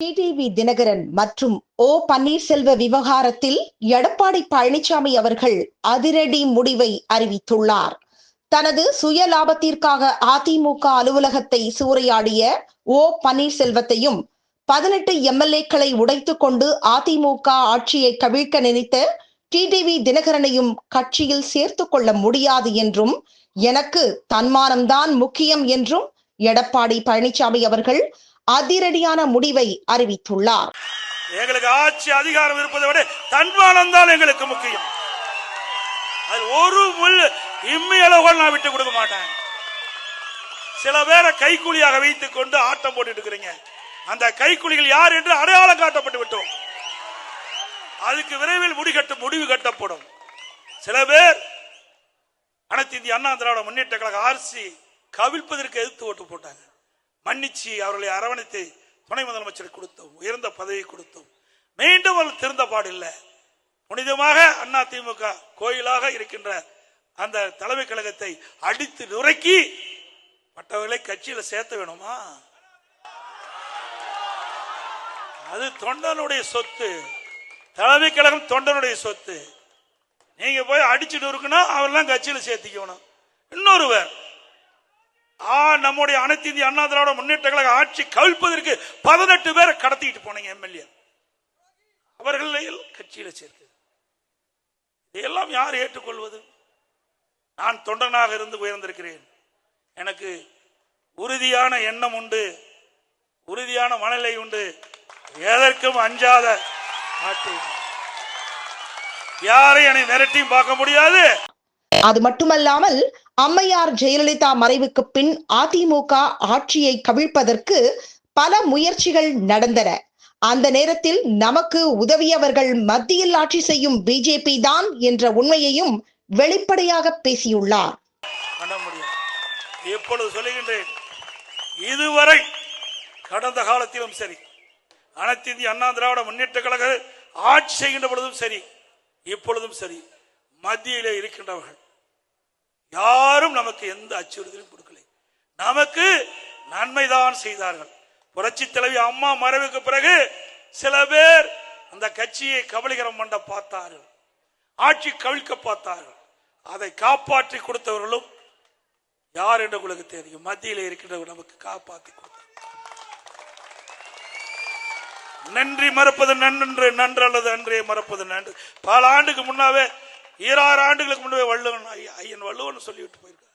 TTV Dinakaran மற்றும் ஓ பன்னீர்செல்வ விவகாரத்தில் எடப்பாடி பழனிசாமி அவர்கள் அதிரடி முடிவை அறிவித்துள்ளார். தனது சுய லாபத்திற்காக அதிமுக அலுவலகத்தை சூறையாடிய ஓ பன்னீர்செல்வத்தையும் 18 எம்எல்ஏக்களை உடைத்துக் கொண்டு அதிமுக ஆட்சியை கவிழ்க்க நினைத்த டிடிவி தினகரனையும் கட்சியில் சேர்த்துக் கொள்ள முடியாது என்றும், எனக்கு தன்மானம்தான் முக்கியம் என்றும் எடப்பாடி பழனிசாமி அவர்கள் அதிரடியான முடிவை அறிவித்துள்ளார். எங்களுக்கு ஆட்சி அதிகாரம் இருப்பதை விட தன்மானம் தான் எங்களுக்கு முக்கியம். அது ஒரு முள் இம்மையளவுகள் நான் விட்டு கொடுக்க மாட்டேன். சில பேரை கைக்கூலியாக வைத்துக் கொண்டு ஆட்டம் போட்டு இருக்கிறீங்க. அந்த கைக்கூலிகள் யார் என்று அடையாளம் காட்டப்பட்டு விட்டோம். அதுக்கு விரைவில் முடிவு கட்டப்படும். சில பேர் அனைத்து இந்திய அண்ணா திராவிட முன்னேற்ற கழக ஆர்சி கவிழ்ப்பதற்கு எதிர்த்து ஓட்டு போட்டாங்க. மன்னிச்சு அவர்களை அரவணைத்து துணை முதலமைச்சர் கொடுத்தோம், உயர்ந்த பதவி கொடுத்தோம். மீண்டும் அவர்கள் திருந்த பாடில்லை. புனிதமாக அண்ணா திமுக கோயிலாக இருக்கின்ற அந்த தலைமை கழகத்தை அடித்து நுரைக்கி மற்றவர்களை கட்சியில சேர்த்த வேணுமா? அது தொண்டனுடைய சொத்து. தலைமை கழகம் தொண்டனுடைய சொத்து. நீங்க போய் அடிச்சு நொறுக்கணும், அவரெல்லாம் கட்சியில சேர்த்திக்கணும். இன்னொருவர் நம்முடைய அனைத்து இந்திய அண்ணா திராவிட முன்னேற்ற கழக ஆட்சி கவிழ்ப்பதற்கு 18 பேரை கடத்திட்டு போனீங்க எம்எல்ஏ. அவர்கள் கட்சியில சேர்த்து இதெல்லாம் யார் ஏற்றுக்கொள்வது? நான் தொண்டனாக இருந்து உயர்ந்திருக்கிறேன். எனக்கு உறுதியான எண்ணம் உண்டு, உறுதியான மனநிலை உண்டு. எதற்கும் அஞ்சாத மாட்டேன். யாரையும் என்னை மிரட்டியும் பார்க்க முடியாது. அது மட்டுமல்லாமல் அம்மையார் ஜெயலலிதா மறைவுக்கு பின் அதிமுக ஆட்சியை கவிழ்ப்பதற்கு பல முயற்சிகள் நடந்தன. அந்த நேரத்தில் நமக்கு உதவியவர்கள் மத்தியில் ஆட்சி செய்யும் பிஜேபி தான் என்ற உண்மையையும் வெளிப்படையாக பேசியுள்ளார். எப்பொழுது சொல்லுகின்றேன், இதுவரை கடந்த காலத்திலும் சரி, அனைத்து இந்திய அண்ணா திராவிட முன்னேற்ற கழக ஆட்சி செய்கின்ற பொழுதும் சரி, இப்பொழுதும் சரி, மத்தியிலே இருக்கின்றவர்கள் யாரும் நமக்கு எந்த அச்சுறுத்தலும் கொடுக்கல. நமக்கு நன்மைதான் செய்தார்கள். புரட்சி தலைவி அம்மா மறைவுக்கு பிறகு சில பேர் அந்த கட்சியை கபலீகரம் பண்ண பார்த்தார்கள், ஆட்சி கவிழ்க்க பார்த்தார்கள். அதை காப்பாற்றி கொடுத்தவர்களும் யார் என்று உங்களுக்கு தெரியும். மத்தியில் இருக்கின்றவர்கள் நமக்கு காப்பாற்றி கொடுத்தார். நன்றி மறப்பது நன்று, நன்று அல்லது அன்றே மறப்பது நன்று. பல ஆண்டுக்கு முன்னாவே 26 ஆண்டுகளுக்கு முன்னே ஐயன் வள்ளுவன் சொல்லிவிட்டு போயிருக்கார்.